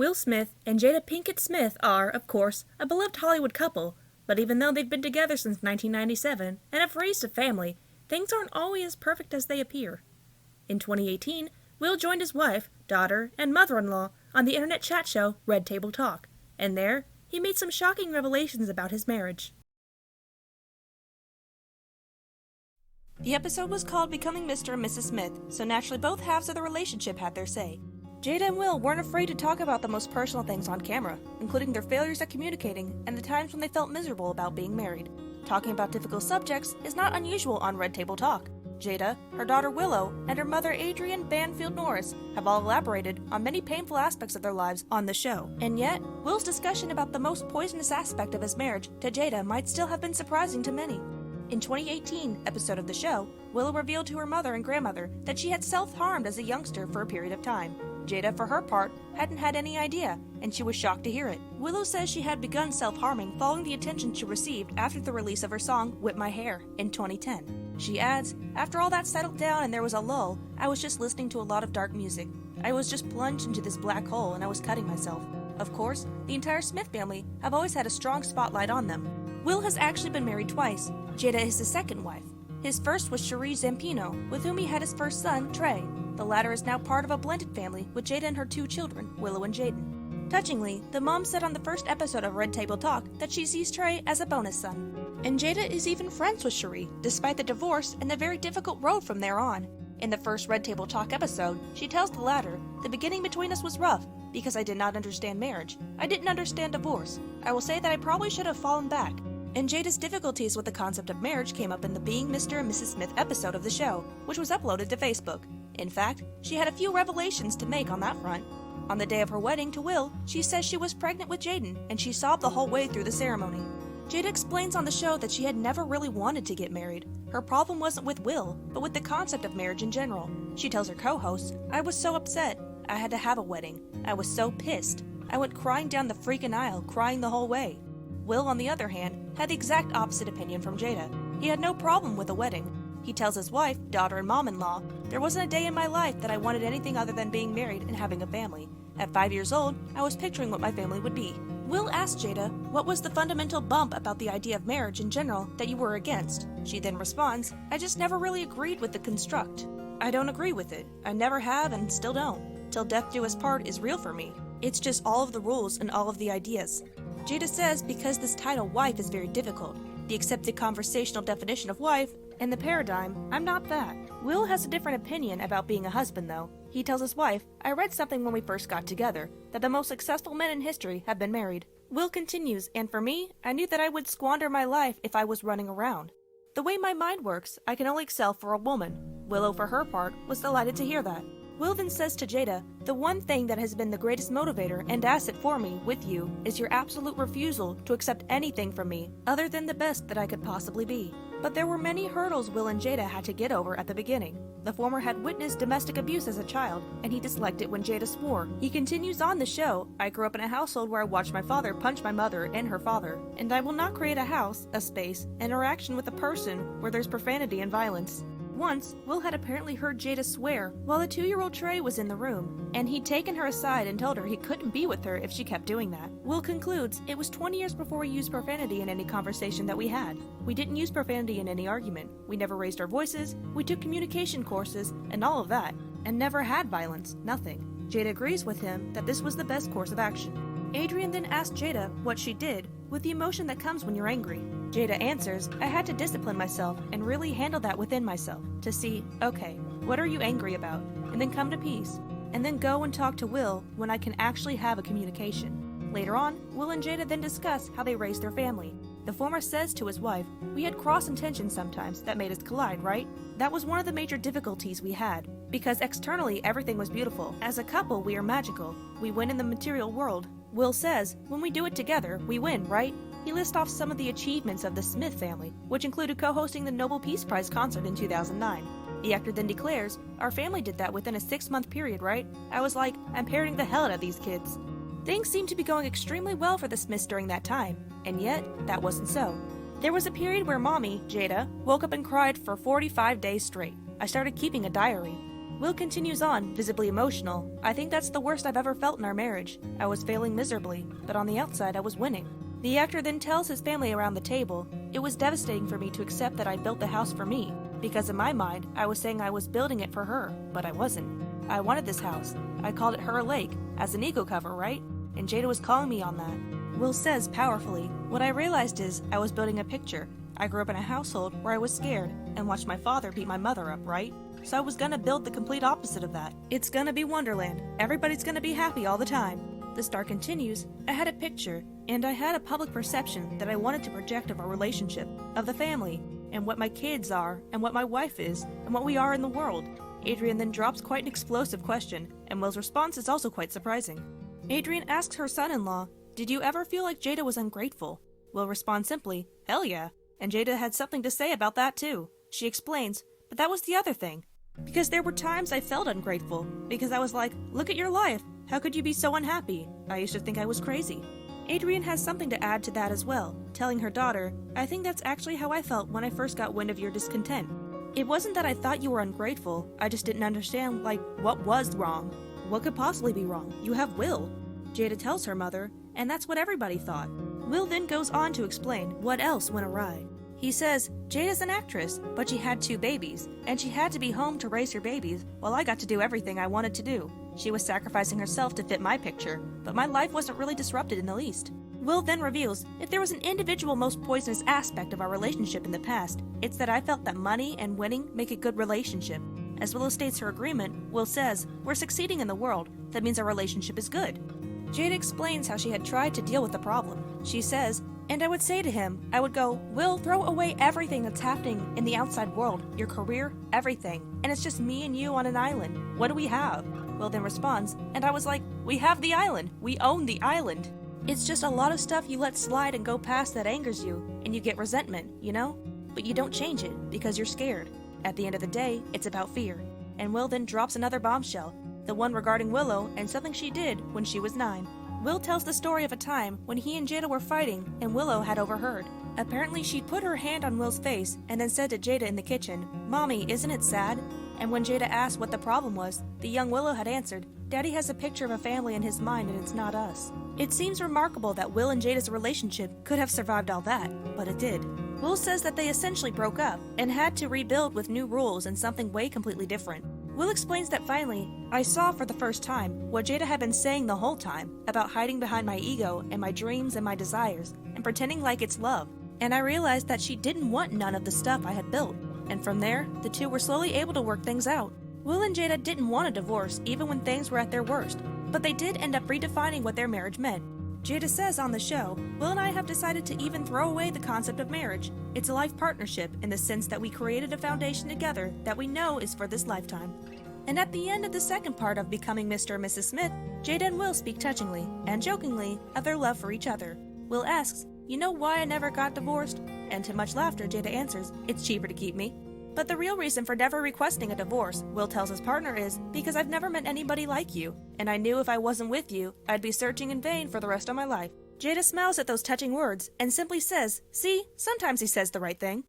Will Smith and Jada Pinkett Smith are, of course, a beloved Hollywood couple, but even though they've been together since 1997 and have raised a family, things aren't always as perfect as they appear. In 2018, Will joined his wife, daughter, and mother-in-law on the internet chat show Red Table Talk, and there, he made some shocking revelations about his marriage. The episode was called Becoming Mr. and Mrs. Smith, so naturally both halves of the relationship had their say. Jada and Will weren't afraid to talk about the most personal things on camera, including their failures at communicating and the times when they felt miserable about being married. Talking about difficult subjects is not unusual on Red Table Talk. Jada, her daughter Willow, and her mother Adrienne Banfield Norris have all elaborated on many painful aspects of their lives on the show. And yet, Will's discussion about the most poisonous aspect of his marriage to Jada might still have been surprising to many. In 2018 episode of the show, Willow revealed to her mother and grandmother that she had self-harmed as a youngster for a period of time. Jada, for her part, hadn't had any idea, and she was shocked to hear it. Willow says she had begun self-harming following the attention she received after the release of her song Whip My Hair in 2010. She adds, "After all that settled down and there was a lull, I was just listening to a lot of dark music. I was just plunged into this black hole and I was cutting myself." Of course, the entire Smith family have always had a strong spotlight on them. Will has actually been married twice. Jada is his second wife. His first was Cherie Zampino, with whom he had his first son, Trey. The latter is now part of a blended family with Jada and her two children, Willow and Jaden. Touchingly, the mom said on the first episode of Red Table Talk that she sees Trey as a bonus son. And Jada is even friends with Cherie, despite the divorce and the very difficult road from there on. In the first Red Table Talk episode, she tells the latter, "The beginning between us was rough, because I did not understand marriage. I didn't understand divorce. I will say that I probably should have fallen back." And Jada's difficulties with the concept of marriage came up in the Being Mr. and Mrs. Smith episode of the show, which was uploaded to Facebook. In fact, she had a few revelations to make on that front. On the day of her wedding to Will, she says she was pregnant with Jaden, and she sobbed the whole way through the ceremony. Jada explains on the show that she had never really wanted to get married. Her problem wasn't with Will, but with the concept of marriage in general. She tells her co-host, "I was so upset. I had to have a wedding. I was so pissed. I went crying down the freaking aisle, crying the whole way." Will, on the other hand, had the exact opposite opinion from Jada. He had no problem with a wedding. He tells his wife, daughter, and mom-in-law, "There wasn't a day in my life that I wanted anything other than being married and having a family. At 5 years old, I was picturing what my family would be." Will asked Jada, "What was the fundamental bump about the idea of marriage in general that you were against?" She then responds, "I just never really agreed with the construct. I don't agree with it. I never have and still don't. Till death do us part is real for me. It's just all of the rules and all of the ideas." Jada says because this title wife is very difficult, the accepted conversational definition of wife, and the paradigm, "I'm not that." Will has a different opinion about being a husband though. He tells his wife, "I read something when we first got together, that the most successful men in history have been married." Will continues, "And for me, I knew that I would squander my life if I was running around. The way my mind works, I can only excel for a woman." Willow, for her part, was delighted to hear that. Will then says to Jada, "The one thing that has been the greatest motivator and asset for me with you is your absolute refusal to accept anything from me other than the best that I could possibly be." But there were many hurdles Will and Jada had to get over at the beginning. The former had witnessed domestic abuse as a child, and he disliked it when Jada swore. He continues on the show, "I grew up in a household where I watched my father punch my mother and her father, and I will not create a house, a space, an interaction with a person where there's profanity and violence." Once, Will had apparently heard Jada swear while the 2-year-old Trey was in the room, and he'd taken her aside and told her he couldn't be with her if she kept doing that. Will concludes, "It was 20 years before we used profanity in any conversation that we had. We didn't use profanity in any argument. We never raised our voices, we took communication courses, and all of that, and never had violence, nothing." Jada agrees with him that this was the best course of action. Adrienne then asked Jada what she did with the emotion that comes when you're angry. Jada answers, "I had to discipline myself and really handle that within myself to see, okay, what are you angry about? And then come to peace. And then go and talk to Will when I can actually have a communication." Later on, Will and Jada then discuss how they raised their family. The former says to his wife, "We had cross intentions sometimes that made us collide, right? That was one of the major difficulties we had, because externally everything was beautiful. As a couple, we are magical. We win in the material world." Will says, "When we do it together, we win, right?" He lists off some of the achievements of the Smith family, which included co-hosting the Nobel Peace Prize concert in 2009. The actor then declares, "Our family did that within a 6-month period, right? I was like, I'm parroting the hell out of these kids." Things seemed to be going extremely well for the Smiths during that time, and yet, that wasn't so. There was a period where Mommy, Jada, woke up and cried for 45 days straight. I started keeping a diary. Will continues on, visibly emotional. I think that's the worst I've ever felt in our marriage. I was failing miserably, but on the outside I was winning. The actor then tells his family around the table, it was devastating for me to accept that I built the house for me, because in my mind, I was saying I was building it for her, but I wasn't. I wanted this house. I called it Her Lake, as an ego cover, right? And Jada was calling me on that. Will says powerfully, what I realized is I was building a picture. I grew up in a household where I was scared and watched my father beat my mother up, right? So I was gonna build the complete opposite of that. It's gonna be Wonderland. Everybody's gonna be happy all the time. The star continues, I had a picture, and I had a public perception that I wanted to project of our relationship, of the family, and what my kids are, and what my wife is, and what we are in the world. Adrian then drops quite an explosive question, and Will's response is also quite surprising. Adrian asks her son-in-law, did you ever feel like Jada was ungrateful? Will responds simply, hell yeah. And Jada had something to say about that too. She explains, but that was the other thing. Because there were times I felt ungrateful, because I was like, look at your life, how could you be so unhappy? I used to think I was crazy. Adrian has something to add to that as well, telling her daughter, I think that's actually how I felt when I first got wind of your discontent. It wasn't that I thought you were ungrateful, I just didn't understand, what was wrong? What could possibly be wrong? You have Will. Jada tells her mother, and that's what everybody thought. Will then goes on to explain what else went awry. He says, Jada's an actress, but she had 2 babies, and she had to be home to raise her babies while I got to do everything I wanted to do. She was sacrificing herself to fit my picture, but my life wasn't really disrupted in the least. Will then reveals, if there was an individual most poisonous aspect of our relationship in the past, it's that I felt that money and winning make a good relationship. As Willow states her agreement, Will says, we're succeeding in the world, that means our relationship is good. Jada explains how she had tried to deal with the problem. She says, and I would say to him, I would go, Will, throw away everything that's happening in the outside world, your career, everything, and it's just me and you on an island. What do we have? Will then responds, and I was like, we have the island. We own the island. It's just a lot of stuff you let slide and go past that angers you, and you get resentment, you know? But you don't change it, because you're scared. At the end of the day, it's about fear. And Will then drops another bombshell, the one regarding Willow and something she did when she was 9. Will tells the story of a time when he and Jada were fighting and Willow had overheard. Apparently she'd put her hand on Will's face and then said to Jada in the kitchen, Mommy, isn't it sad? And when Jada asked what the problem was, the young Willow had answered, Daddy has a picture of a family in his mind and it's not us. It seems remarkable that Will and Jada's relationship could have survived all that, but it did. Will says that they essentially broke up and had to rebuild with new rules and something way completely different. Will explains that finally, I saw for the first time what Jada had been saying the whole time about hiding behind my ego and my dreams and my desires and pretending like it's love. And I realized that she didn't want none of the stuff I had built. And from there, the two were slowly able to work things out. Will and Jada didn't want a divorce even when things were at their worst, but they did end up redefining what their marriage meant. Jada says on the show, Will and I have decided to even throw away the concept of marriage. It's a life partnership in the sense that we created a foundation together that we know is for this lifetime. And at the end of the second part of Becoming Mr. and Mrs. Smith, Jada and Will speak touchingly and jokingly of their love for each other. Will asks, you know why I never got divorced? And to much laughter, Jada answers, it's cheaper to keep me. But the real reason for never requesting a divorce, Will tells his partner, is because I've never met anybody like you, and I knew if I wasn't with you, I'd be searching in vain for the rest of my life. Jada smiles at those touching words and simply says, see, sometimes he says the right thing.